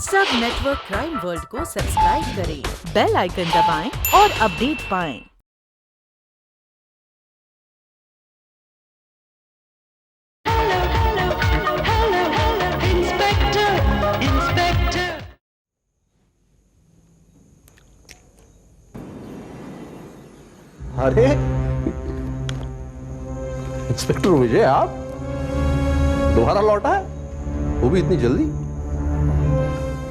सब network crime world को subscribe करें, बेल आइकन दबाएं और अपडेट पाएं। अरे इंस्पेक्टर विजय, आप दोबारा लौटा है, वो भी इतनी जल्दी?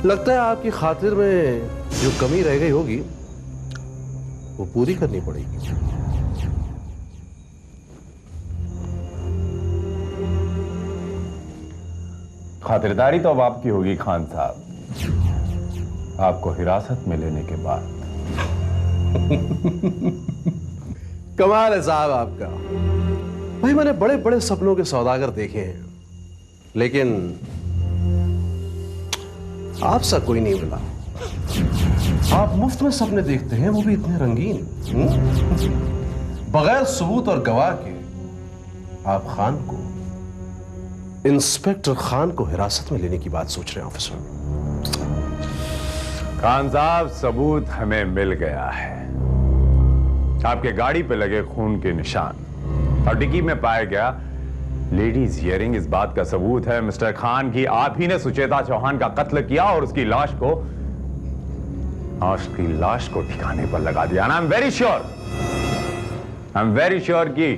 लगता है आपकी खातिर में जो कमी रह गई होगी वो पूरी करनी पड़ेगी। खातिरदारी तो अब आपकी होगी खान साहब, आपको हिरासत में लेने के बाद। कमाल है साहब आपका। भाई मैंने बड़े बड़े सपनों के सौदागर देखे हैं, लेकिन आपसा कोई नहीं मिला। आप मुफ्त में सपने देखते हैं, वो भी इतने रंगीन। बगैर सबूत और गवाह के आप खान को, इंस्पेक्टर खान को हिरासत में लेने की बात सोच रहे हैं ऑफिसर। खान साहब, सबूत हमें मिल गया है। आपके गाड़ी पे लगे खून के निशान और डिक्की में पाया गया लेडीज ईयरिंग इस बात का सबूत है मिस्टर खान की आप ही ने सुचेता चौहान का कत्ल किया और उसकी लाश को ठिकाने पर लगा दिया। आई एम वेरी श्योर कि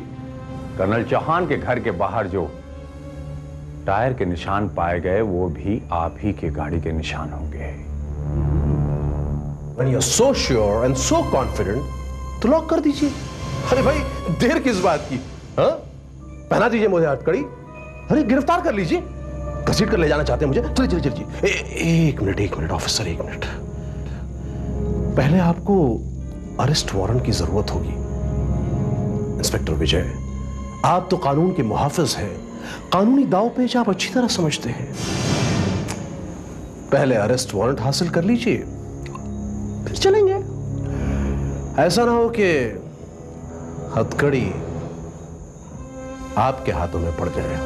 कर्नल चौहान के घर के बाहर जो टायर के निशान पाए गए वो भी आप ही के गाड़ी के निशान होंगे। When you're so sure and so confident, तो लॉक कर दीजिए। अरे भाई देर किस बात की? हाँ, पहना दीजिए मुझे हथकड़ी। अरे गिरफ्तार कर लीजिए। घसीट कर ले जाना चाहते हैं मुझे? चलिए चलिए चलिए। एक मिनट ऑफिसर, एक मिनट। पहले आपको अरेस्ट वारंट की जरूरत होगी। इंस्पेक्टर विजय, आप तो कानून के मुहाफिज हैं, कानूनी दाव पेच आप अच्छी तरह समझते हैं। पहले अरेस्ट वारंट हासिल कर लीजिए, फिर चलेंगे। ऐसा ना हो कि हथकड़ी आपके हाथों में पड़ जाए।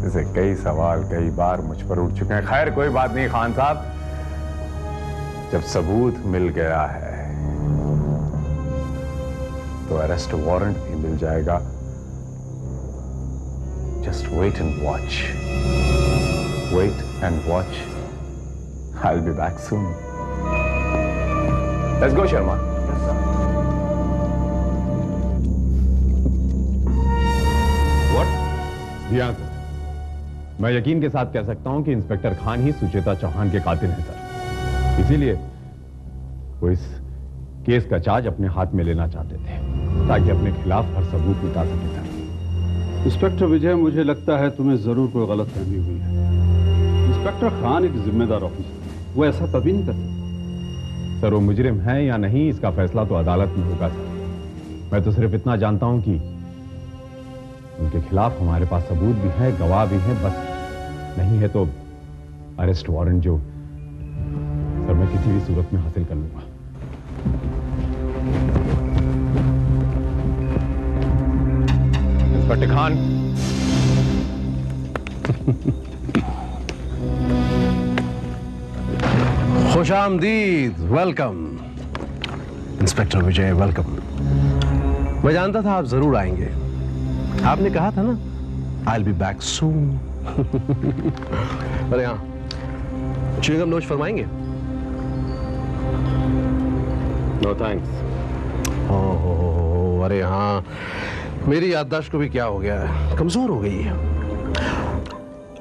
जैसे कई सवाल कई बार मुझ पर उठ चुके हैं। खैर कोई बात नहीं खान साहब, जब सबूत मिल गया है तो अरेस्ट वारंट भी मिल जाएगा। Just wait and watch, wait and watch. I'll be back soon. Let's go, Sharma. Yes, sir. What? जी हाँ सर, मैं यकीन के साथ कह सकता हूं कि इंस्पेक्टर खान ही सुचेता चौहान के कातिल हैं सर। इसीलिए वो इस केस का चार्ज अपने हाथ में लेना चाहते थे ताकि अपने खिलाफ हर सबूत मिटा सके सर। इंस्पेक्टर विजय, मुझे लगता है तुम्हें जरूर कोई गलतफहमी हुई है। इंस्पेक्टर खान एक जिम्मेदार ऑफिसर, वो ऐसा कभी नहीं कर सकता। सर वो मुजरिम है या नहीं इसका फैसला तो अदालत में होगा सर। मैं तो सिर्फ इतना जानता हूं कि उनके खिलाफ हमारे पास सबूत भी है, गवाह भी हैं। बस नहीं है तो अरेस्ट वारंट जो सर मैं किसी भी सूरत में हासिल कर लूंगा। इंस्पेक्टर खान। खुशामदीद, वेलकम। इंस्पेक्टर विजय, वेलकम। मैं जानता था आप जरूर आएंगे। आपने कहा था ना, I'll be back soon। अरे हाँ, च्युइंगम नोच फरमाएंगे? No thanks. ओह, अरे हाँ, मेरी याददाश्त को भी क्या हो गया है, कमजोर हो गई है।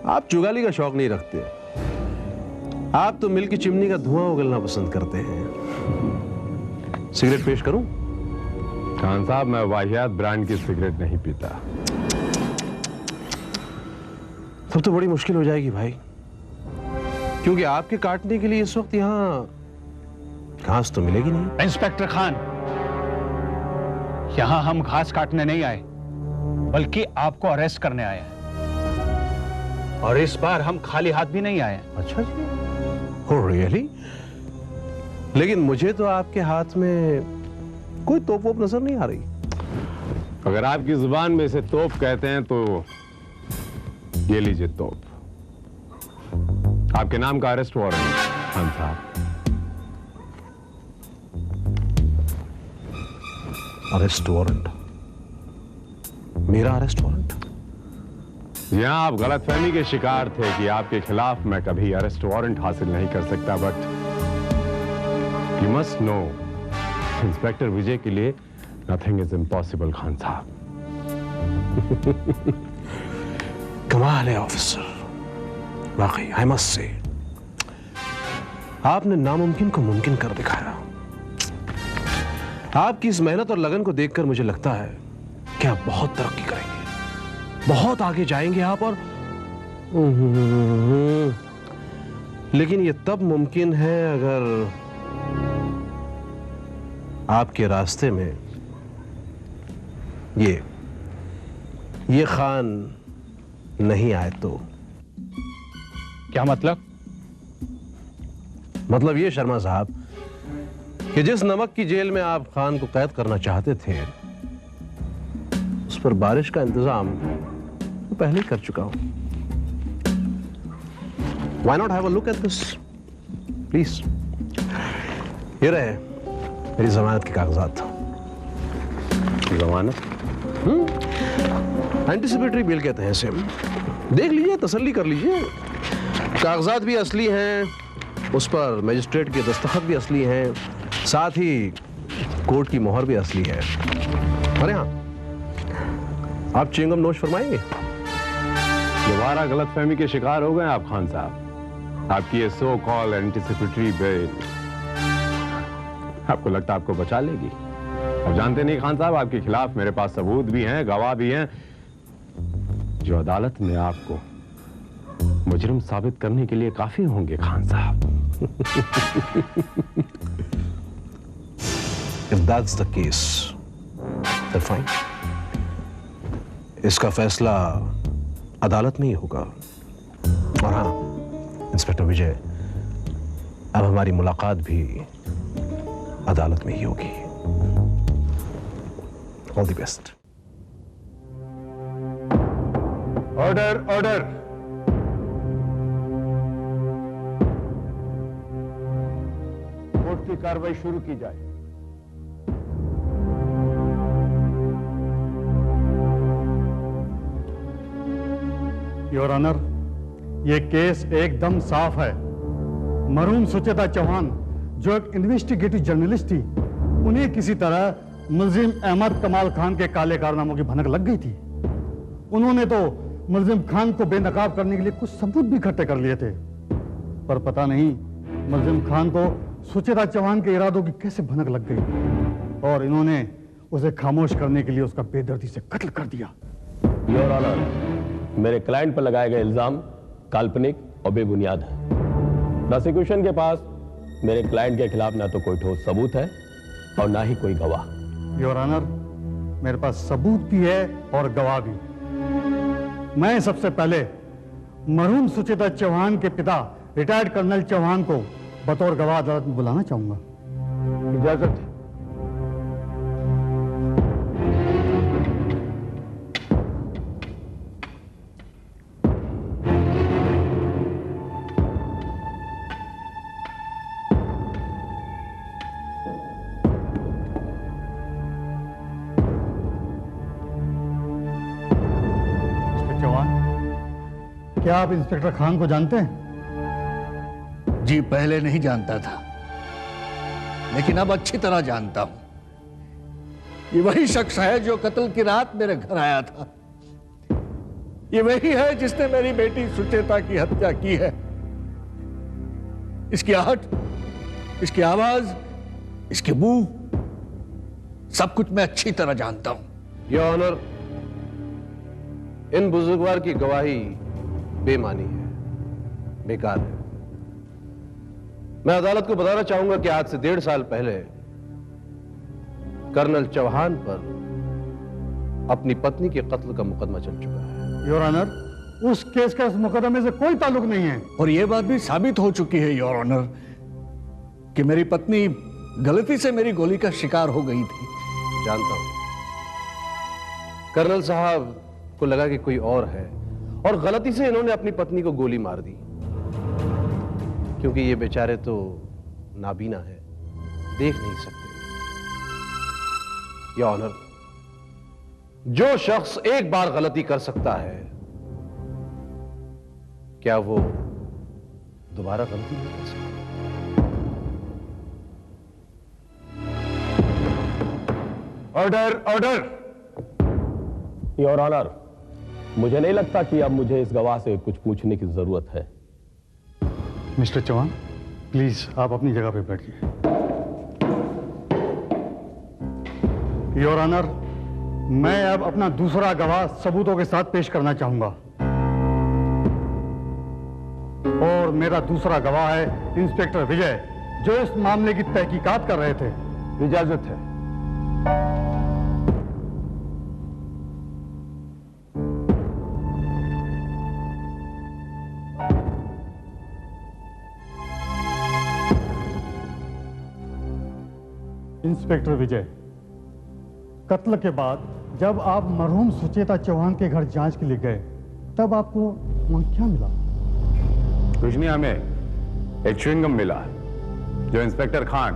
आप चुगाली का शौक नहीं रखते, आप तो मिल की चिमनी का धुआं उगलना पसंद करते हैं। सिगरेट पेश करूं? खान साहब, मैं वाहियात ब्रांड की सिगरेट नहीं पीता। तब तो बड़ी मुश्किल हो जाएगी भाई, क्योंकि आपके काटने के लिए इस वक्त यहां घास तो मिलेगी नहीं। इंस्पेक्टर खान, यहां हम घास काटने नहीं आए, बल्कि आपको अरेस्ट करने आए हैं। और इस बार हम खाली हाथ भी नहीं आए। अच्छा जी, oh really? लेकिन मुझे तो आपके हाथ में कोई तोप वोप नजर नहीं आ रही। अगर आपकी जुबान में इसे तोप कहते हैं तो ये लीजिए तोप। आपके नाम का अरेस्ट वारंट। खान साहब, अरेस्ट वारंट? मेरा अरेस्ट वारंट? यहां आप गलतफहमी के शिकार थे कि आपके खिलाफ मैं कभी अरेस्ट वारंट हासिल नहीं कर सकता, but you must know, inspector Vijay के लिए नथिंग इज इम्पॉसिबल। खान साहब, कमाल है ऑफिसर, वाकई आई मस्ट से आपने नामुमकिन को मुमकिन कर दिखाया। आपकी इस मेहनत और लगन को देखकर मुझे लगता है कि आप बहुत तरक्की करेंगे, बहुत आगे जाएंगे आप। और लेकिन यह तब मुमकिन है अगर आपके रास्ते में ये खान नहीं आए तो। क्या मतलब? मतलब ये शर्मा साहब कि जिस नमक की जेल में आप खान को कैद करना चाहते थे, उस पर बारिश का इंतजाम तो पहले ही कर चुका हूं। Why not have a look at this? Please. ये रहे मेरी जमानत के कागजात। जमानत? एंटीसिपेटरी बेल कहते हैं इसे। देख लीजिए, तसल्ली कर लीजिए। कागजात भी असली हैं, उस पर मजिस्ट्रेट के दस्तखत भी असली हैं, साथ ही कोर्ट की मोहर भी असली है। अरे हाँ, आप च्युइंगम नोश फरमाएंगे? दोबारा गलतफहमी के शिकार हो गए आप खान साहब। आपकी ये सो कॉल एंटीसिपेटरी बेल आपको लगता है आपको बचा लेगी? अब जानते नहीं खान साहब, आपके खिलाफ मेरे पास सबूत भी हैं, गवाह भी हैं, जो अदालत में आपको मुजरिम साबित करने के लिए काफी होंगे खान साहब। If that's the case, then fine. इसका फैसला अदालत में ही होगा। और हाँ इंस्पेक्टर विजय, अब हमारी मुलाकात भी अदालत में ही होगी। All the best. Order, order. Court की कार्रवाई शुरू की जाए। योर ऑनर, यह केस एकदम साफ है। मरहूम सुचेता चौहान जो एक इन्वेस्टिगेटिव जर्नलिस्ट थी, उन्हें किसी तरह मुलजिम अहमद कमाल खान के काले कारनामों की भनक लग गई थी। उन्होंने तो मुलजिम खान को बेनकाब करने के लिए कुछ सबूत भी इकट्ठे कर लिए थे, पर पता नहीं मुलजिम खान को सुचेता चौहान के इरादों की कैसे भनक लग गई और इन्होंने उसे खामोश करने के लिए उसका बेदर्दी से कत्ल कर दिया। योर ऑनर, मेरे क्लाइंट पर लगाए गए इल्जाम काल्पनिक और बेबुनियाद है। प्रोसिक्यूशन के पास मेरे क्लाइंट के खिलाफ ना तो कोई ठोस सबूत है और ना ही कोई गवाह। योर ऑनर, मेरे पास सबूत भी है और गवाह भी। मैं सबसे पहले मरहूम सुचेता चौहान के पिता रिटायर्ड कर्नल चौहान को बतौर गवाह अदालत में बुलाना चाहूंगा। इजाजत है। क्या आप इंस्पेक्टर खान को जानते हैं? जी, पहले नहीं जानता था, लेकिन अब अच्छी तरह जानता हूं। ये वही शख्स है जो कत्ल की रात मेरे घर आया था। ये वही है जिसने मेरी बेटी सुचेता की हत्या की है। इसकी आहट, इसकी आवाज, इसकी मुंह, सब कुछ मैं अच्छी तरह जानता हूं। योर ऑनर, इन बुजुर्गवार की गवाही बेमानी है, बेकार है। मैं अदालत को बताना चाहूंगा कि आज से 1.5 साल पहले कर्नल चौहान पर अपनी पत्नी के कत्ल का मुकदमा चल चुका है। योर ऑनर, उस केस का उस मुकदमे से कोई ताल्लुक नहीं है। और यह बात भी साबित हो चुकी है योर ऑनर कि मेरी पत्नी गलती से मेरी गोली का शिकार हो गई थी। जानता हूं, कर्नल साहब को लगा कि कोई और है और गलती से इन्होंने अपनी पत्नी को गोली मार दी। क्योंकि ये बेचारे तो नाबीना है, देख नहीं सकते। या ऑनर, जो शख्स एक बार गलती कर सकता है, क्या वो दोबारा गलती नहीं कर सकता? Order, order. योर ऑनर, मुझे नहीं लगता कि अब मुझे इस गवाह से कुछ पूछने की जरूरत है। मिस्टर चौहान, प्लीज आप अपनी जगह पे बैठिए। योर ऑनर, मैं अब अपना दूसरा गवाह सबूतों के साथ पेश करना चाहूंगा। और मेरा दूसरा गवाह है इंस्पेक्टर विजय, जो इस मामले की तहकीकात कर रहे थे। इजाजत है। इंस्पेक्टर विजय, कत्ल के बाद जब आप मरहूम सुचेता चौहान के घर जांच के लिए गए, तब आपको वहां क्या मिला? कुछ नहीं, हमें एक च्युइंगम मिला जो इंस्पेक्टर खान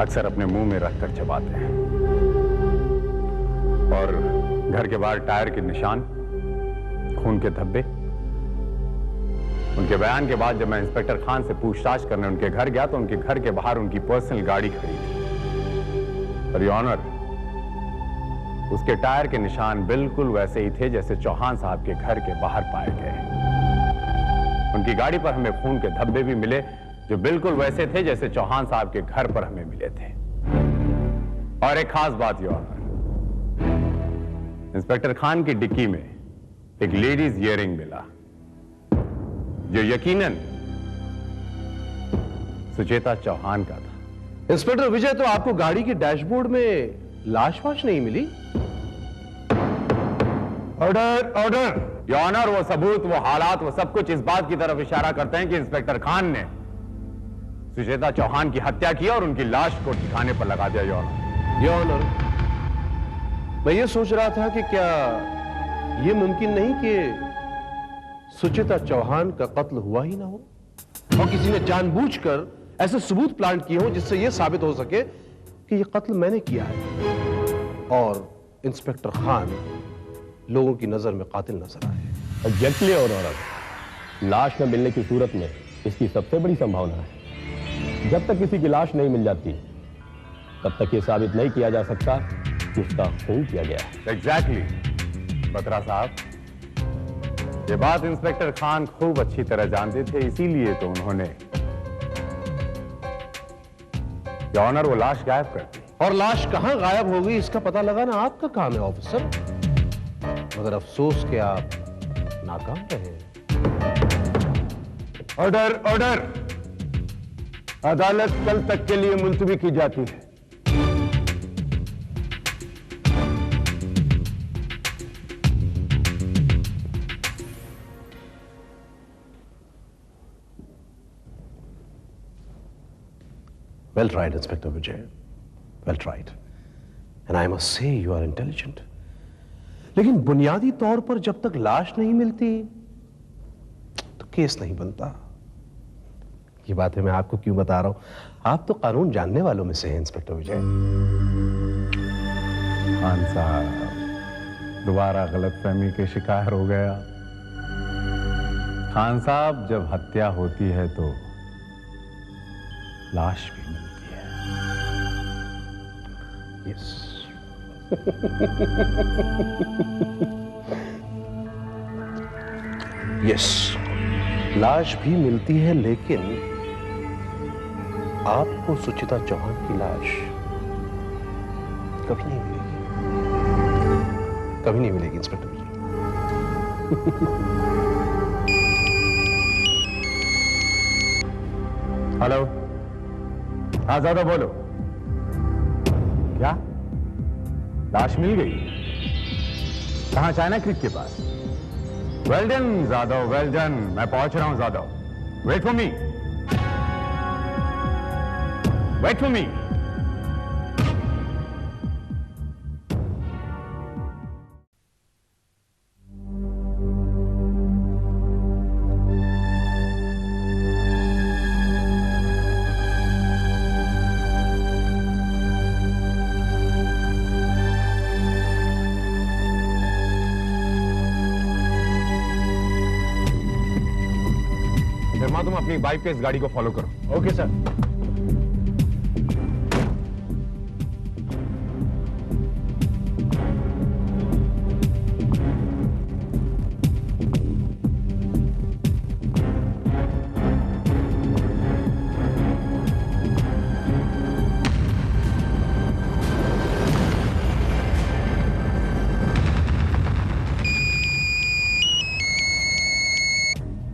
अक्सर अपने मुंह में रखकर चबाते हैं, और घर के बाहर टायर के निशान, खून के धब्बे। उनके बयान के बाद जब मैं इंस्पेक्टर खान से पूछताछ करने उनके घर गया तो उनके घर के बाहर उनकी पर्सनल गाड़ी खड़ी थी। और योर ऑनर, उसके टायर के निशान बिल्कुल वैसे ही थे जैसे चौहान साहब के घर के बाहर पाए गए। उनकी गाड़ी पर हमें खून के धब्बे भी मिले जो बिल्कुल वैसे थे जैसे चौहान साहब के घर पर हमें मिले थे। और एक खास बात योर ऑनर, इंस्पेक्टर खान की डिक्की में एक लेडीज ईयरिंग मिला जो यकीनन सुचेता चौहान का था। इंस्पेक्टर विजय, तो आपको गाड़ी के डैशबोर्ड में लाश वाश नहीं मिली? Order, order. योर ऑनर, वो सबूत, वो हालात, वो सब कुछ इस बात की तरफ इशारा करते हैं कि इंस्पेक्टर खान ने सुचेता चौहान की हत्या की और उनकी लाश को ठिकाने पर लगा दिया। योर ऑनर, मैं ये सोच रहा था कि क्या ये मुमकिन नहीं कि सुचेता चौहान का कत्ल हुआ ही ना हो और किसी ने जानबूझकर ऐसे सबूत प्लांट किए हो जिससे यह साबित हो सके कि यह कत्ल मैंने किया है और इंस्पेक्टर खान लोगों की नजर में कातिल नजर आए। एग्जैक्टली योर ऑनर, लाश न मिलने की सूरत में इसकी सबसे बड़ी संभावना है। जब तक किसी की लाश नहीं मिल जाती तब तक यह साबित नहीं किया जा सकता कि उसका खून किया गया है। एग्जैक्टली बत्रा साहब, ये बात इंस्पेक्टर खान खूब अच्छी तरह जानते थे, इसीलिए तो उन्होंने योर ऑनर वो लाश गायब कर दी। और लाश कहां गायब हो गई इसका पता लगाना आपका काम है ऑफिसर, मगर अफसोस कि आप नाकाम रहे। Order, order. अदालत कल तक के लिए मुलतवी की जाती है। Well tried, Inspector Vijay. Well tried. And I must say you are intelligent. लेकिन बुनियादी तौर पर जब तक लाश नहीं मिलती तो केस नहीं बनता। ये बातें मैं आपको क्यों बता रहा हूं? आप तो कानून जानने वालों में से हैं इंस्पेक्टर विजय। खान साहब दोबारा गलतफहमी के शिकार हो गया। खान साहब, जब हत्या होती है तो लाश भी मिलती है। यस। यस, लाश भी मिलती है, लेकिन आपको सुचिता चौहान की लाश कभी नहीं मिलेगी, कभी नहीं मिलेगी इंस्पेक्टर विजय। हेलो, हाँ ज्यादा बोलो। क्या लाश मिल गई? कहां? चाइना क्रीक के पास। Well done Jadhav, well done. मैं पहुंच रहा हूं Jadhav. Wait for me, wait for me. Sharma, तुम अपनी बाइक पे इस गाड़ी को फॉलो करो। Okay sir.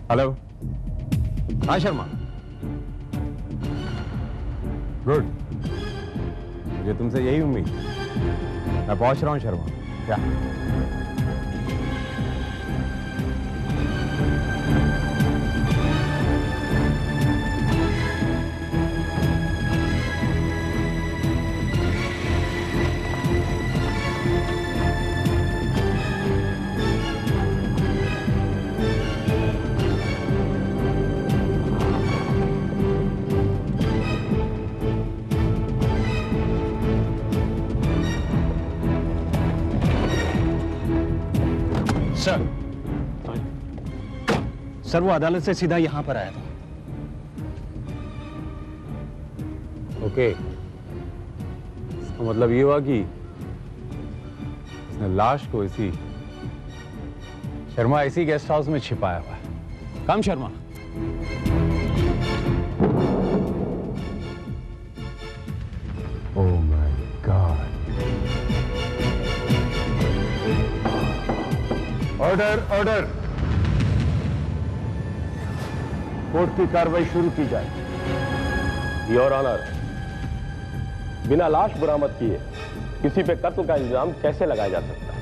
हेलो। हाँ शर्मा, गुड। मुझे तुमसे यही उम्मीद। मैं पहुंच रहा हूं शर्मा। क्या? सर वो अदालत से सीधा यहां पर आया था। ओके, इसका मतलब ये हुआ कि इसने लाश को इसी शर्मा इसी गेस्ट हाउस में छिपाया हुआ है। Come Sharma. Oh my god. Order, order. Court की कार्रवाई शुरू की जाए। योर ऑनर, बिना लाश बरामद किए किसी पे कत्ल का इल्जाम कैसे लगाया जा सकता है?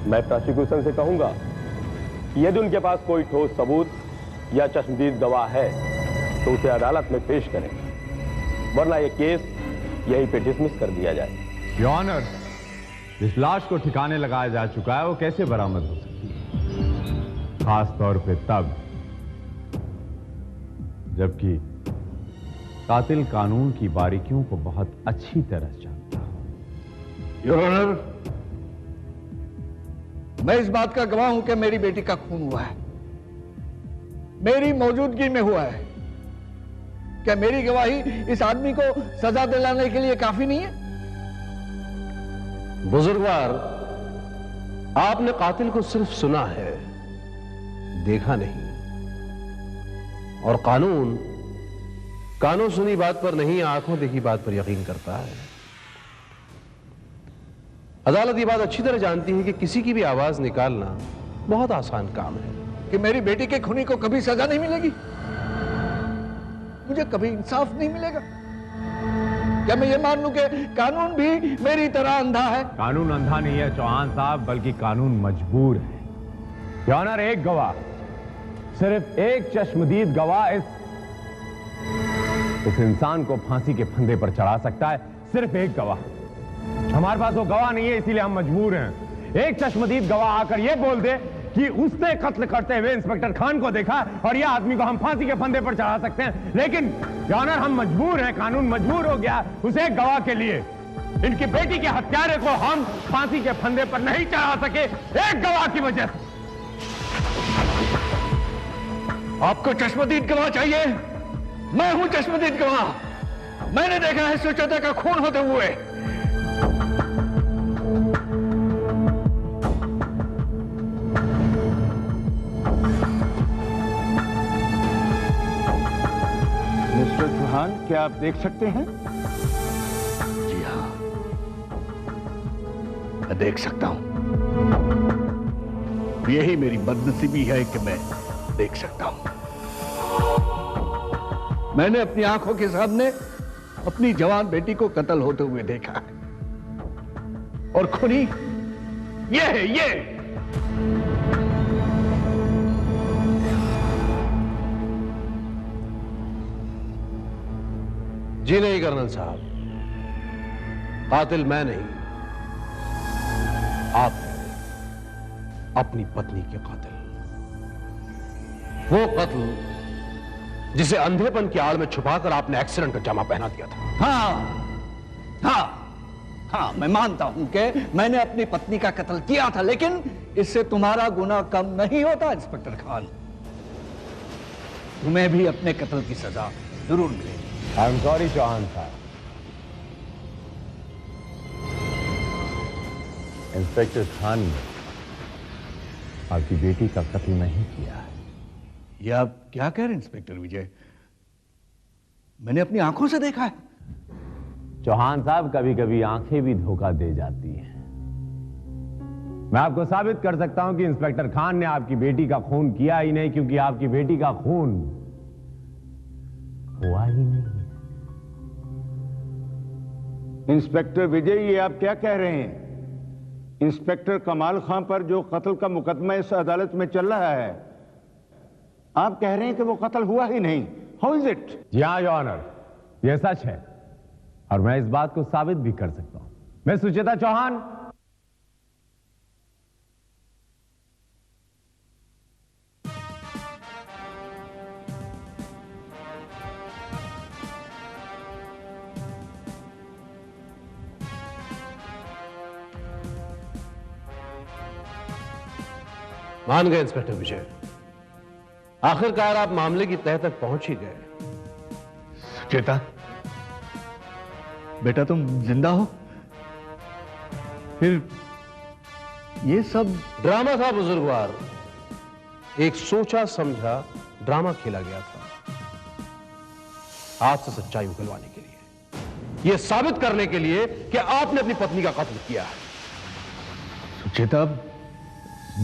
मैं प्रोसिक्यूशन से कहूंगा कि यदि उनके पास कोई ठोस सबूत या चश्मदीद गवाह है तो उसे अदालत में पेश करें, वरना यह केस यहीं पे डिसमिस कर दिया जाए। योर ऑनर, जिस लाश को ठिकाने लगाया जा चुका है वो कैसे बरामद हो सकती है? खास तौर पे तब जबकि कातिल कानून की बारीकियों को बहुत अच्छी तरह जानता है। योर ऑनर, मैं इस बात का गवाह हूं कि मेरी बेटी का खून हुआ है, मेरी मौजूदगी में हुआ है। क्या मेरी गवाही इस आदमी को सजा दिलाने के लिए काफी नहीं है? बुजुर्गवार, आपने कातिल को सिर्फ सुना है, देखा नहीं। और कानून सुनी बात पर नहीं, आंखों देखी बात पर यकीन करता है। अदालत ये बात अच्छी तरह जानती है कि किसी की भी आवाज निकालना बहुत आसान काम है। कि मेरी बेटी के खूनी को कभी सजा नहीं मिलेगी, मुझे कभी इंसाफ नहीं मिलेगा। क्या मैं ये मान लूं कि कानून भी मेरी तरह अंधा है? कानून अंधा नहीं है चौहान साहब, बल्कि कानून मजबूर है। योर ऑनर, एक गवाह, सिर्फ एक चश्मदीद गवाह इस इंसान को फांसी के फंदे पर चढ़ा सकता है। सिर्फ एक गवाह। हमारे पास वो गवाह नहीं है, इसीलिए हम मजबूर हैं। एक चश्मदीद गवाह आकर ये बोल दे कि उसने कत्ल करते हुए इंस्पेक्टर खान को देखा और यह आदमी को हम फांसी के फंदे पर चढ़ा सकते हैं। लेकिन योर ऑनर, हम मजबूर हैं, कानून मजबूर हो गया उस एक गवाह के लिए। इनकी बेटी के हत्यारे को हम फांसी के फंदे पर नहीं चढ़ा सके, एक गवाह की वजह से। आपको चश्मदीद गवाह चाहिए? मैं हूं चश्मदीद गवाह। मैंने देखा है सुचेता का खून होते हुए। मिस्टर चौहान, क्या आप देख सकते हैं? जी हाँ, मैं देख सकता हूं। यही मेरी बदनसीबी है कि मैं देख सकता हूं। मैंने अपनी आंखों के सामने अपनी जवान बेटी को कत्ल होते हुए देखा है, और खूनी ये है, ये। जी नहीं कर्नल साहब, कातिल मैं नहीं, आप अपनी पत्नी के कातिल। वो कत्ल जिसे अंधेपन की आड़ में छुपाकर आपने एक्सीडेंट का जामा पहना दिया था। हाँ, मैं मानता हूं कि मैंने अपनी पत्नी का कत्ल किया था, लेकिन इससे तुम्हारा गुनाह कम नहीं होता इंस्पेक्टर खान। तुम्हें भी अपने कत्ल की सजा जरूर मिलेगी। आई एम सॉरी चौहान साहब, इंस्पेक्टर खान ने आपकी बेटी का कत्ल नहीं किया है। ये आप क्या कह रहे हैं इंस्पेक्टर विजय? मैंने अपनी आंखों से देखा है। चौहान साहब, कभी कभी आंखें भी धोखा दे जाती हैं। मैं आपको साबित कर सकता हूं कि इंस्पेक्टर खान ने आपकी बेटी का खून किया ही नहीं, क्योंकि आपकी बेटी का खून हुआ ही नहीं। इंस्पेक्टर विजय, ये आप क्या कह रहे हैं? इंस्पेक्टर कमाल खान पर जो कत्ल का मुकदमा इस अदालत में चल रहा है, आप कह रहे हैं कि वो कत्ल हुआ ही नहीं। How is it? जी हाँ योर ऑनर, यह सच है और मैं इस बात को साबित भी कर सकता हूं। मैं सुचेता चौहान मान गए इंस्पेक्टर विजय, आखिरकार आप मामले की तह तक पहुंच ही गए। सुचेता, बेटा तुम जिंदा हो? फिर ये सब ड्रामा था बुजुर्गवार, एक सोचा समझा ड्रामा खेला गया था आज से सच्चाई उगलवाने के लिए, यह साबित करने के लिए कि आपने अपनी पत्नी का कत्ल किया है। सुचेता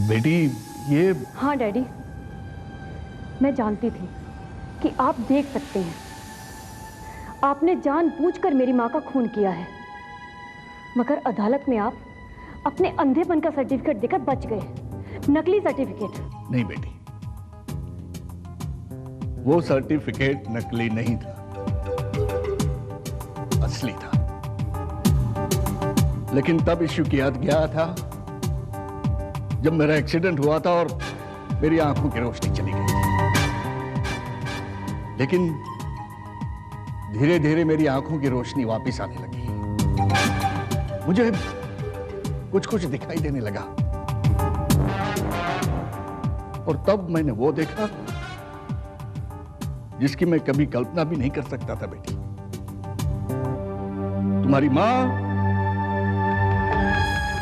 बेटी, ये हाँ डैडी, मैं जानती थी कि आप देख सकते हैं। आपने जानबूझकर मेरी मां का खून किया है, मगर अदालत में आप अपने अंधेपन का सर्टिफिकेट देकर बच गए। नकली सर्टिफिकेट। नहीं बेटी, वो सर्टिफिकेट नकली नहीं था, असली था। लेकिन तब इश्यू किया गया था जब मेरा एक्सीडेंट हुआ था और मेरी आंखों की रोशनी चली गई। लेकिन धीरे धीरे मेरी आंखों की रोशनी वापस आने लगी। मुझे कुछ कुछ दिखाई देने लगा और तब मैंने वो देखा जिसकी मैं कभी कल्पना भी नहीं कर सकता था। बेटी, तुम्हारी मां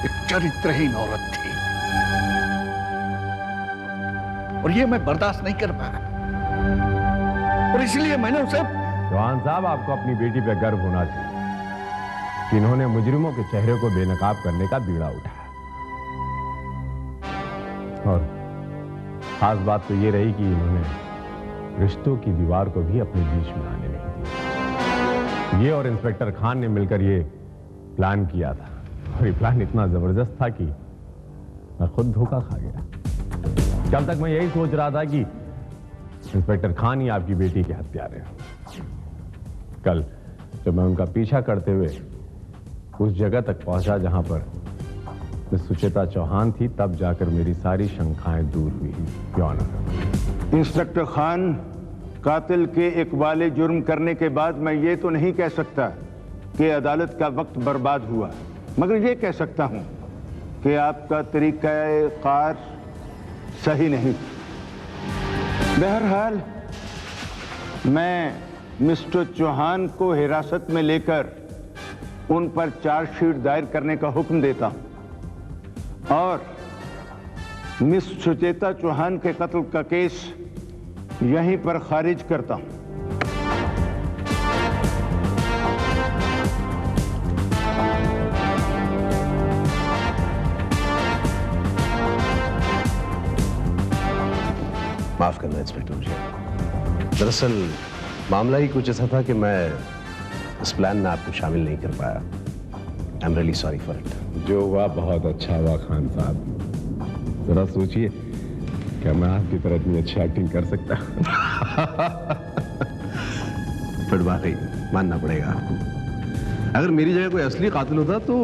एक चरित्रहीन औरत थी और ये मैं बर्दाश्त नहीं कर पाया और इसलिए मैंने उसे। चौहान साहब, आपको अपनी बेटी पर गर्व होना चाहिए कि इन्होंने मुजरिमों के चेहरे को बेनकाब करने का बीड़ा उठाया। और खास बात तो ये रही कि इन्होंने रिश्तों की दीवार को भी अपने बीच में आने नहीं दिया। ये और इंस्पेक्टर खान ने मिलकर ये प्लान किया था और ये प्लान इतना जबरदस्त था कि मैं खुद धोखा खा गया। कल तक मैं यही सोच रहा था कि इंस्पेक्टर खान ही आपकी बेटी के हत्यारे हैं। कल जब मैं उनका पीछा करते हुए उस जगह तक पहुंचा जहां पर मिस सुचेता चौहान थी, तब जाकर मेरी सारी शंकाएं दूर हुई। योर ऑनर, इंस्पेक्टर खान, कातिल के इकबाल जुर्म करने के बाद मैं ये तो नहीं कह सकता कि अदालत का वक्त बर्बाद हुआ, मगर ये कह सकता हूं कि आपका तरीक़ा-ए-कार सही नहीं। बहरहाल मैं मिस्टर चौहान को हिरासत में लेकर उन पर चार्जशीट दायर करने का हुक्म देता हूं और मिस सुचेता चौहान के कत्ल का केस यहीं पर खारिज करता हूं। माफ करना इंस्पेक्टर मुझे, दरअसल मामला ही कुछ ऐसा था कि मैं इस प्लान में आपको शामिल नहीं कर पाया। I am really sorry for it. जो हुआ बहुत अच्छा हुआ खान साहब। जरा सोचिए, क्या मैं आपकी तरह इतनी अच्छी एक्टिंग कर सकता? फिर वाकई मानना पड़ेगा आपको। अगर मेरी जगह कोई असली कातिल होता तो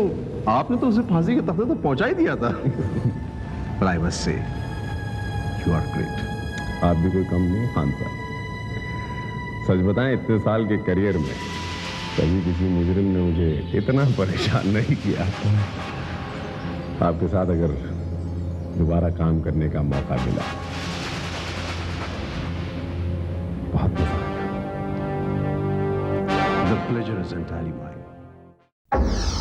आपने तो उसे फांसी के तख्ते तक पहुंचा ही दिया था। But I must say, you are great. आप भी कोई कम नहीं खान साहब। सच बताएं, इतने साल के करियर में कभी किसी मुजरिम ने मुझे इतना परेशान नहीं किया। आपके साथ अगर दोबारा काम करने का मौका मिला The pleasure is entirely mine.